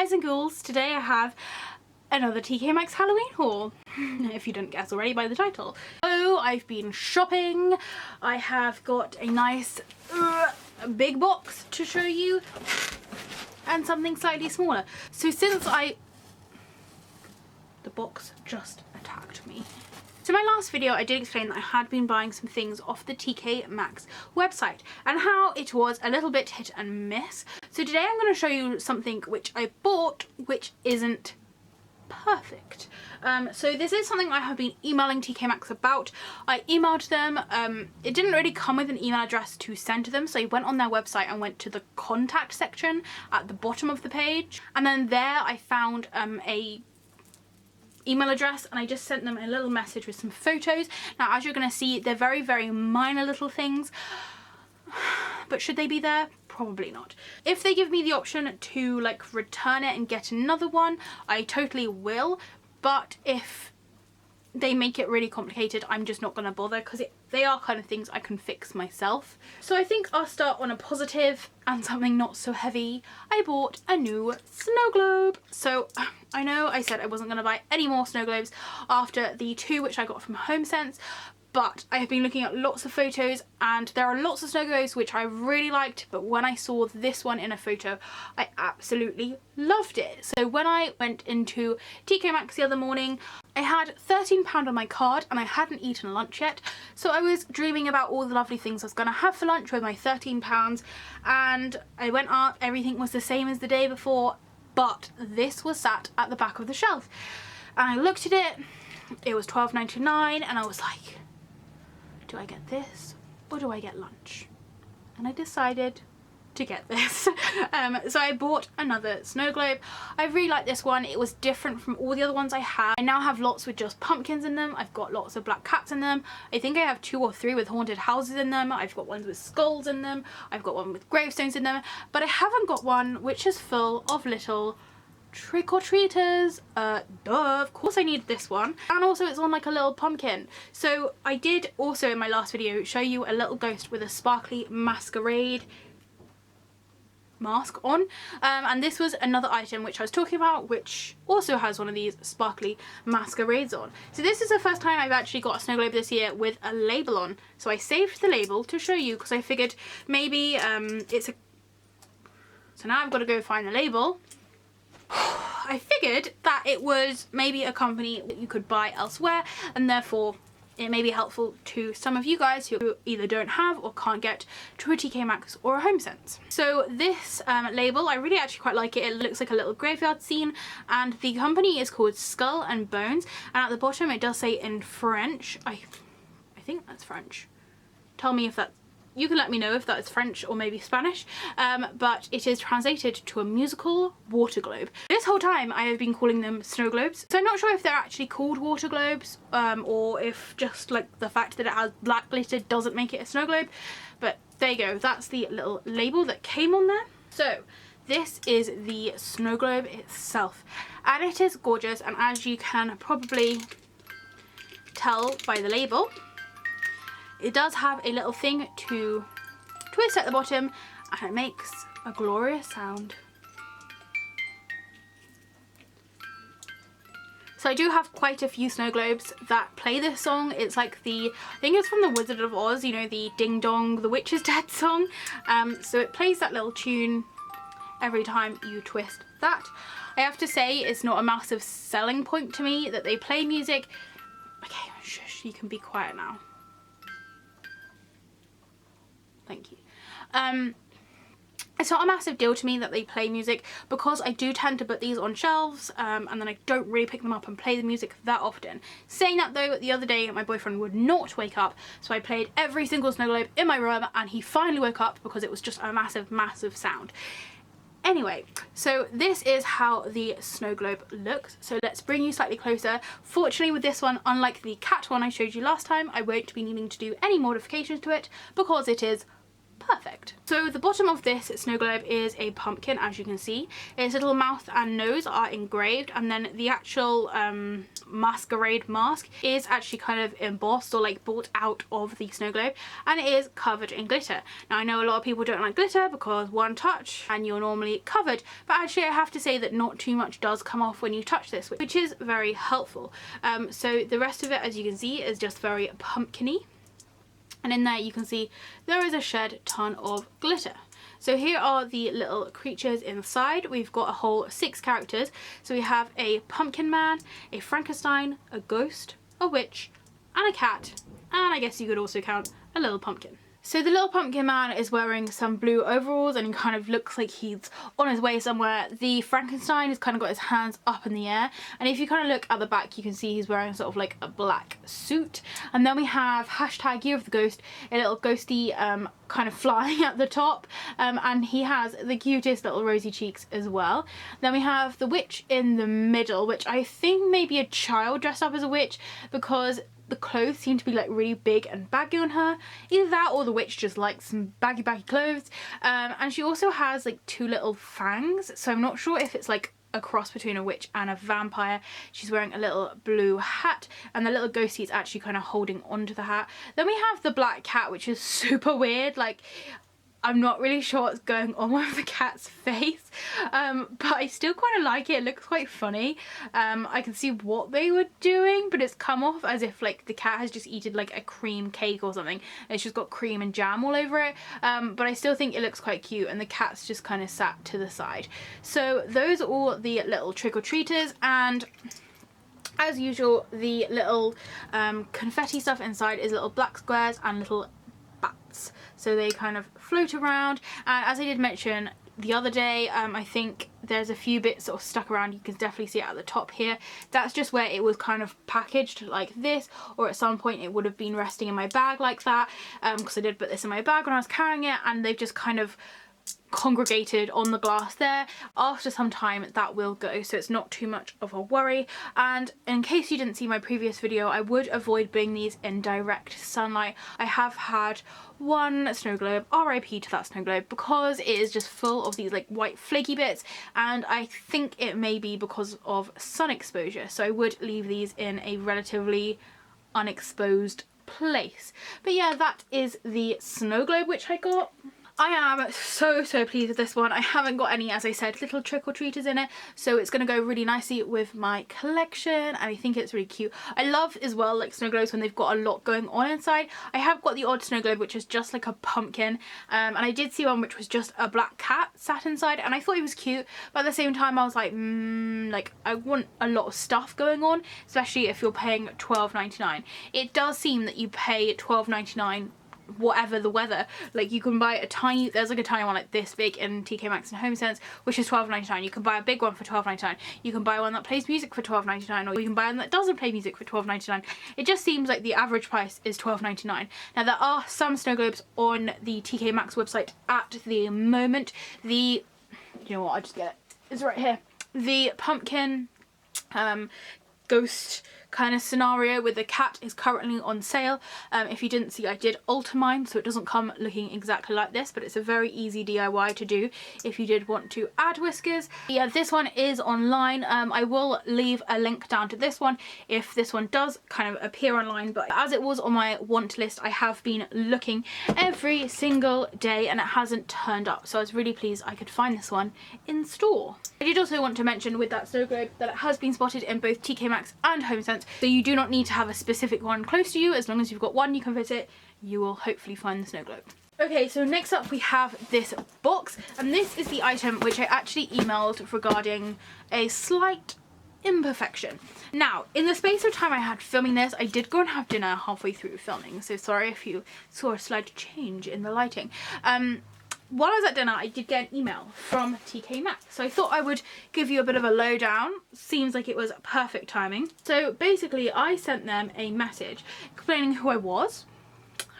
guys and ghouls, today I have another TKMAXX Halloween haul, if you didn't guess already by the title. So I've been shopping. I have got a nice big box to show you and something slightly smaller. So since the box just attacked me. So in my last video I did explain that I had been buying some things off the TKMAXX website and how it was a little bit hit and miss. So today I'm going to show you something which I bought which isn't perfect. So this is something I have been emailing TKMAXX about. I emailed them, it didn't really come with an email address to send to them, so I went on their website and went to the contact section at the bottom of the page, and then there I found a email address and I just sent them a little message with some photos. Now as you're going to see, they're very, very minor little things, but should they be there? Probably not. If they give me the option to like return it and get another one, I totally will, but if they make it really complicated, I'm just not going to bother because they are kind of things I can fix myself. So I think I'll start on a positive and something not so heavy. I bought a new snow globe. So I know I said I wasn't going to buy any more snow globes after the two which I got from HOMESENSE, but I have been looking at lots of photos and there are lots of snow globes which I really liked, but when I saw this one in a photo I absolutely loved it. So when I went into TKMAXX the other morning, I had £13 on my card and I hadn't eaten lunch yet, so I was dreaming about all the lovely things I was going to have for lunch with my £13, and I went up, everything was the same as the day before, but this was sat at the back of the shelf and I looked at it, it was £12.99 and I was like, do I get this or do I get lunch? And I decided to get this. So I bought another snow globe. I really like this one. It was different from all the other ones I had. I now have lots with just pumpkins in them. I've got lots of black cats in them. I think I have 2 or 3 with haunted houses in them. I've got ones with skulls in them. I've got one with gravestones in them. But I haven't got one which is full of little trick-or-treaters. Duh, of course I need this one. And also it's on like a little pumpkin. So I did also in my last video show you a little ghost with a sparkly masquerade mask on, and this was another item which I was talking about which also has one of these sparkly masquerades on. So this is the first time I've actually got a snow globe this year with a label on, so I saved the label to show you because I figured maybe so now I've got to go find the label. I figured that it was maybe a company that you could buy elsewhere and therefore it may be helpful to some of you guys who either don't have or can't get to a TKMAXX or a HOMESENSE. So this label, I really actually quite like it. It looks like a little graveyard scene and the company is called Skull and Bones, and at the bottom it does say in French, I think that's French. Tell me if that's, you can let me know if that's French or maybe Spanish, but it is translated to a musical water globe. This whole time I have been calling them snow globes, so I'm not sure if they're actually called water globes or if just like the fact that it has black glitter doesn't make it a snow globe, but there you go, that's the little label that came on there. So this is the snow globe itself and it is gorgeous, and as you can probably tell by the label, it does have a little thing to twist at the bottom and it makes a glorious sound. So I do have quite a few snow globes that play this song. It's like I think it's from the Wizard of Oz, you know, the Ding Dong, the Witch is Dead song. So it plays that little tune every time you twist that. I have to say it's not a massive selling point to me that they play music. Okay, shush, you can be quiet now. Thank you. It's not a massive deal to me that they play music because I do tend to put these on shelves and then I don't really pick them up and play the music that often. Saying that though, the other day my boyfriend would not wake up, so I played every single snow globe in my room and he finally woke up because it was just a massive, massive sound. Anyway, so this is how the snow globe looks. So let's bring you slightly closer. Fortunately with this one, unlike the cat one I showed you last time, I won't be needing to do any modifications to it because it is perfect. So the bottom of this snow globe is a pumpkin, as you can see. Its little mouth and nose are engraved, and then the actual masquerade mask is actually kind of embossed or like brought out of the snow globe, and it is covered in glitter. Now I know a lot of people don't like glitter because one touch and you're normally covered, but actually I have to say that not too much does come off when you touch this, which is very helpful. So the rest of it, as you can see, is just very pumpkin-y. And in there you can see there is a shed ton of glitter. So here are the little creatures inside. We've got a whole 6 characters. So we have a pumpkin man, a Frankenstein, a ghost, a witch, and a cat. And I guess you could also count a little pumpkin. So the little pumpkin man is wearing some blue overalls and he kind of looks like he's on his way somewhere. The Frankenstein has kind of got his hands up in the air, and if you kind of look at the back you can see he's wearing sort of like a black suit. And then we have hashtag Year of the Ghost, a little ghosty kind of flying at the top, and he has the cutest little rosy cheeks as well. Then we have the witch in the middle, which I think may be a child dressed up as a witch because the clothes seem to be like really big and baggy on her. Either that or the witch just likes some baggy clothes. And she also has like 2 little fangs, so I'm not sure if it's like a cross between a witch and a vampire. She's wearing a little blue hat, and the little ghostie is actually kind of holding onto the hat. Then we have the black cat, which is super weird. Like, I'm not really sure what's going on with the cat's face, but I still kind of like it. It looks quite funny. I can see what they were doing, but it's come off as if like the cat has just eaten like a cream cake or something. It's just got cream and jam all over it, but I still think it looks quite cute, and the cat's just kind of sat to the side. So those are all the little trick-or-treaters, and as usual the little confetti stuff inside is little black squares and little bats, so they kind of float around. And as I did mention the other day, I think there's a few bits sort of stuck around. You can definitely see it at the top here. That's just where it was kind of packaged like this, or at some point it would have been resting in my bag like that, because I did put this in my bag when I was carrying it, and they've just kind of congregated on the glass there. After some time that will go, so it's not too much of a worry. And in case you didn't see my previous video, I would avoid putting these in direct sunlight. I have had one snow globe, RIP to that snow globe, because it is just full of these like white flaky bits, and I think it may be because of sun exposure, so I would leave these in a relatively unexposed place. But yeah, that is the snow globe which I got. I am so pleased with this one. I haven't got any, as I said, little trick-or-treaters in it, so it's going to go really nicely with my collection, and I think it's really cute. I love as well like snow globes when they've got a lot going on inside. I have got the odd snow globe which is just like a pumpkin, and I did see one which was just a black cat sat inside, and I thought it was cute, but at the same time I was like, like I want a lot of stuff going on, especially if you're paying $12.99. It does seem that you pay $12.99 whatever the weather. Like, you can buy a tiny, there's like a tiny one like this big in TKMAXX and HOMESENSE, which is $12.99. You can buy a big one for $12.99. You can buy one that plays music for $12.99, or you can buy one that doesn't play music for $12.99. It just seems like the average price is $12.99. Now there are some snow globes on the TKMAXX website at the moment. You know what, I'll just get it. It's right here. The pumpkin ghost kind of scenario with the cat is currently on sale. If you didn't see, I did alter mine so it doesn't come looking exactly like this, but it's a very easy DIY to do if you did want to add whiskers. Yeah, this one is online. I will leave a link down to this one if this one does kind of appear online, but as it was on my want list, I have been looking every single day and it hasn't turned up, so I was really pleased I could find this one in store. I did also want to mention with that snow globe that it has been spotted in both TKMAXX and HOMESENSE, so you do not need to have a specific one close to you. As long as you've got one you can visit, you will hopefully find the snow globe. Okay, so next up we have this box, and this is the item which I actually emailed regarding a slight imperfection. Now, in the space of time I had filming this, I did go and have dinner halfway through filming, so sorry if you saw a slight change in the lighting. While I was at dinner, I did get an email from TKMAXX, so I thought I would give you a bit of a lowdown. Seems like it was perfect timing. So basically, I sent them a message explaining who I was.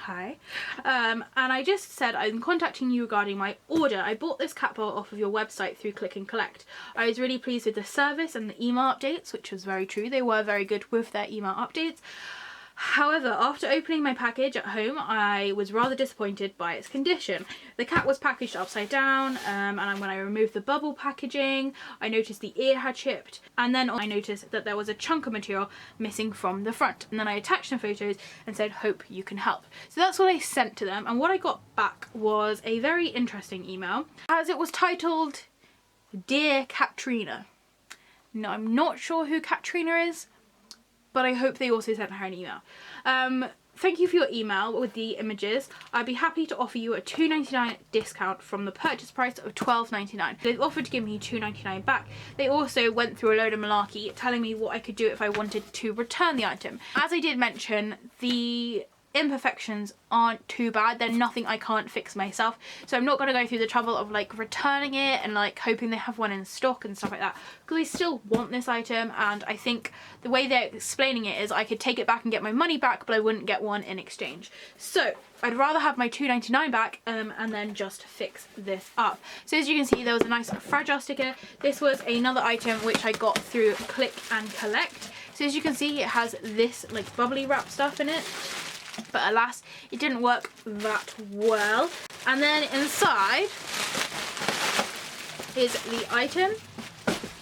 Hi. And I just said, I'm contacting you regarding my order. I bought this cat ball off of your website through Click and Collect. I was really pleased with the service and the email updates, which was very true. They were very good with their email updates. However, after opening my package at home, I was rather disappointed by its condition. The cat was packaged upside down, and when I removed the bubble packaging, I noticed the ear had chipped, and then I noticed that there was a chunk of material missing from the front. And then I attached some photos and said, hope you can help. So that's what I sent to them, and what I got back was a very interesting email, as it was titled, Dear Katrina. Now, I'm not sure who Katrina is, but I hope they also sent her an email. Thank you for your email with the images. I'd be happy to offer you a $2.99 discount from the purchase price of $12.99. They've offered to give me $2.99 back. They also went through a load of malarkey telling me what I could do if I wanted to return the item. As I did mention, the imperfections aren't too bad. They're nothing I can't fix myself, so I'm not going to go through the trouble of like returning it and like hoping they have one in stock and stuff like that, because I still want this item, and I think the way they're explaining it is I could take it back and get my money back, but I wouldn't get one in exchange. So I'd rather have my $2.99 back and then just fix this up. So as you can see, there was a nice fragile sticker. This was another item which I got through Click and Collect. So as you can see, it has this like bubbly wrap stuff in it, but alas, it didn't work that well. And then inside is the item,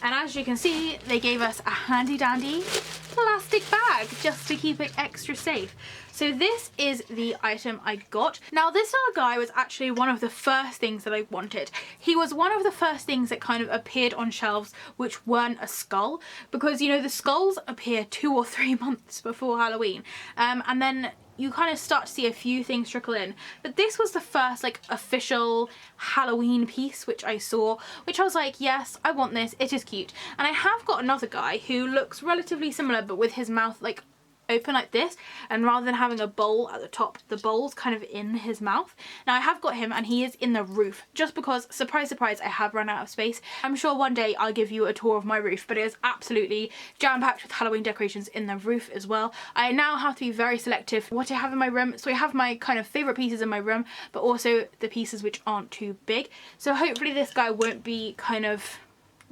and as you can see, they gave us a handy dandy plastic bag just to keep it extra safe. So this is the item I got. Now this little guy was actually one of the first things that I wanted. He was one of the first things that kind of appeared on shelves which weren't a skull, because you know the skulls appear 2 or 3 months before Halloween, and then you kind of start to see a few things trickle in. But this was the first like official Halloween piece which I saw, which I was like, yes, I want this, it is cute. And I have got another guy who looks relatively similar, but with his mouth like open like this, and rather than having a bowl at the top, the bowl's kind of in his mouth. Now I have got him and he is in the roof, just because, surprise surprise, I have run out of space. I'm sure one day I'll give you a tour of my roof, but it is absolutely jam-packed with Halloween decorations in the roof as well. I now have to be very selective what I have in my room, so I have my kind of favourite pieces in my room, but also the pieces which aren't too big. So hopefully this guy won't be kind of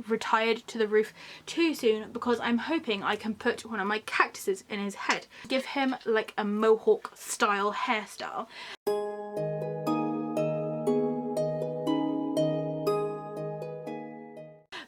retired to the roof too soon, because I'm hoping I can put one of my cactuses in his head, give him like a mohawk style hairstyle.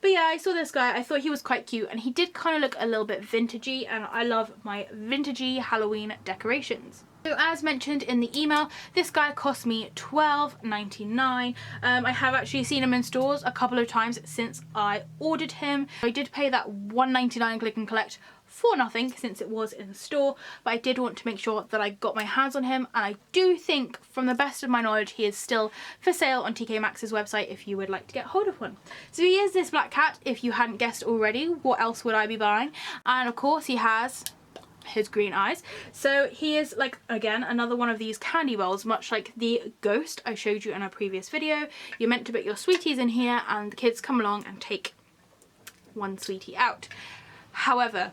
But yeah, I saw this guy, I thought he was quite cute, and he did kind of look a little bit vintagey, and I love my vintagey Halloween decorations. So as mentioned in the email, this guy cost me $12.99. I have actually seen him in stores a couple of times since I ordered him. I did pay that $1.99 Click and Collect for nothing since it was in store, but I did want to make sure that I got my hands on him, and I do think, from the best of my knowledge, he is still for sale on TKMAXX's website if you would like to get hold of one. So he is this black cat, if you hadn't guessed already. What else would I be buying? And of course he has his green eyes. So he is like, again, another one of these candy bowls, much like the ghost I showed you in a previous video. You're meant to put your sweeties in here and the kids come along and take one sweetie out. However,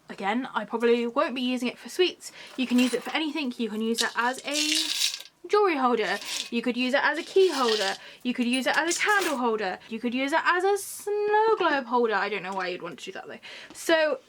again, I probably won't be using it for sweets. You can use it for anything. You can use it as a jewelry holder, you could use it as a key holder, you could use it as a candle holder, you could use it as a snow globe holder. I don't know why you'd want to do that though. So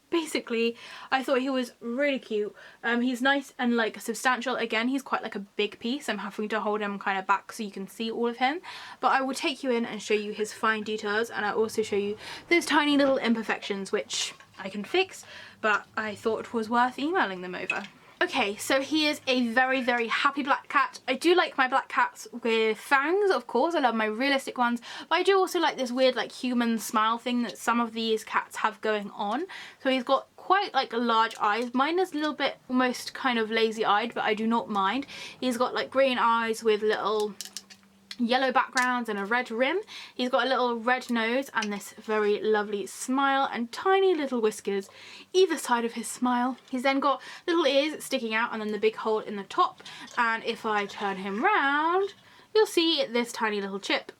basically I thought he was really cute. He's nice and like substantial. Again, he's quite like a big piece. I'm having to hold him kind of back so you can see all of him, but I will take you in and show you his fine details, and I'll also show you those tiny little imperfections which I can fix, but I thought it was worth emailing them over. Okay, so he is a very, very happy black cat. I do like my black cats with fangs, of course. I love my realistic ones, but I do also like this weird like human smile thing that some of these cats have going on. So he's got quite like large eyes. Mine is a little bit almost kind of lazy eyed, but I do not mind. He's got like green eyes with little yellow backgrounds and a red rim. He's got a little red nose and this very lovely smile and tiny little whiskers either side of his smile. He's then got little ears sticking out and then the big hole in the top, and if I turn him round you'll see this tiny little chip.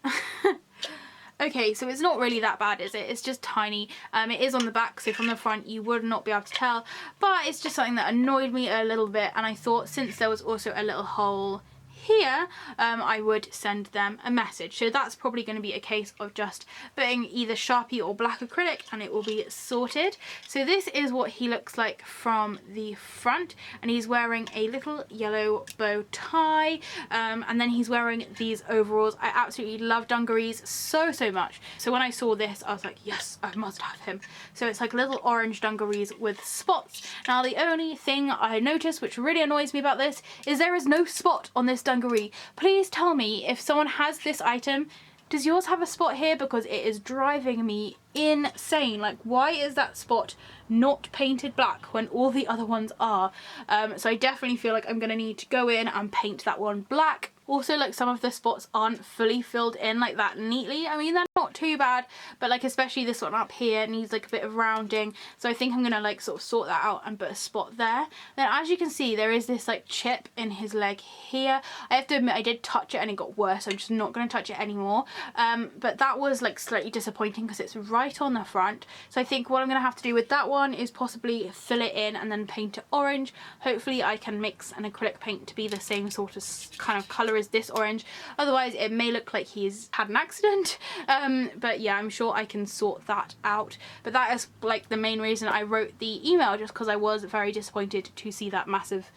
Okay, so it's not really that bad, is it? It's just tiny. It is on the back, so from the front you would not be able to tell, but it's just something that annoyed me a little bit, and I thought since there was also a little hole here, I would send them a message. So that's probably going to be a case of just putting either Sharpie or black acrylic and it will be sorted. So this is what he looks like from the front, and he's wearing a little yellow bow tie, and then he's wearing these overalls. I absolutely love dungarees so much. So when I saw this, I was like, yes, I must have him. So it's like little orange dungarees with spots. Now the only thing I noticed which really annoys me about this is there is no spot on this dungaree. Please tell me if someone has this item, does yours have a spot here? Because it is driving me insane. Like, why is that spot not painted black when all the other ones are? So I definitely feel like I'm gonna need to go in and paint that one black. Also, like, some of the spots aren't fully filled in like that neatly. I mean, they're not too bad, but like especially this one up here needs like a bit of rounding. So I think I'm gonna like sort of sort that out and put a spot there. Then as you can see, there is this like chip in his leg here. I have to admit I did touch it and it got worse. So I'm just not gonna touch it anymore. But that was like slightly disappointing because it's right on the front. So I think what I'm gonna have to do with that one is possibly fill it in and then paint it orange. Hopefully I can mix an acrylic paint to be the same sort of kind of colour as this orange. Otherwise it may look like he's had an accident. But yeah, I'm sure I can sort that out. But that is like the main reason I wrote the email, just because I was very disappointed to see that massive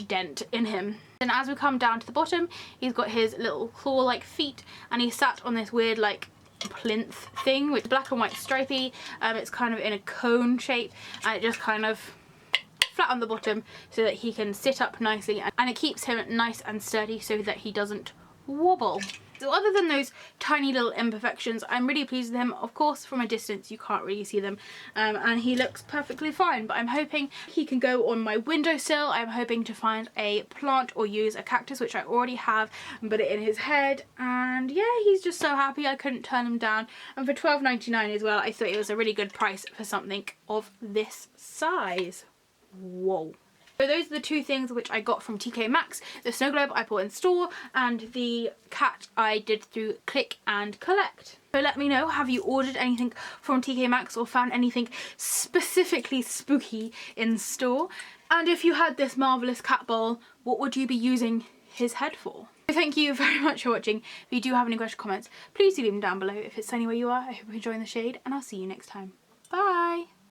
dent in him. And as we come down to the bottom, he's got his little claw-like feet, and he's sat on this weird like plinth thing with black and white stripy. It's kind of in a cone shape, and it just kind of flat on the bottom so that he can sit up nicely, and it keeps him nice and sturdy so that he doesn't wobble. So other than those tiny little imperfections, I'm really pleased with him. Of course, from a distance you can't really see them, and he looks perfectly fine, but I'm hoping he can go on my windowsill. I'm hoping to find a plant or use a cactus, which I already have, and put it in his head. And yeah, he's just so happy I couldn't turn him down. And for $12.99 as well, I thought it was a really good price for something of this size. Whoa. So those are the two things which I got from TKMAXX. The snow globe I bought in store, and the cat I did through click and collect. So let me know, have you ordered anything from TKMAXX or found anything specifically spooky in store? And if you had this marvellous cat bowl, what would you be using his head for? So thank you very much for watching. If you do have any questions or comments, please do leave them down below. If it's sunny where you are, I hope you're enjoying the shade, and I'll see you next time. Bye!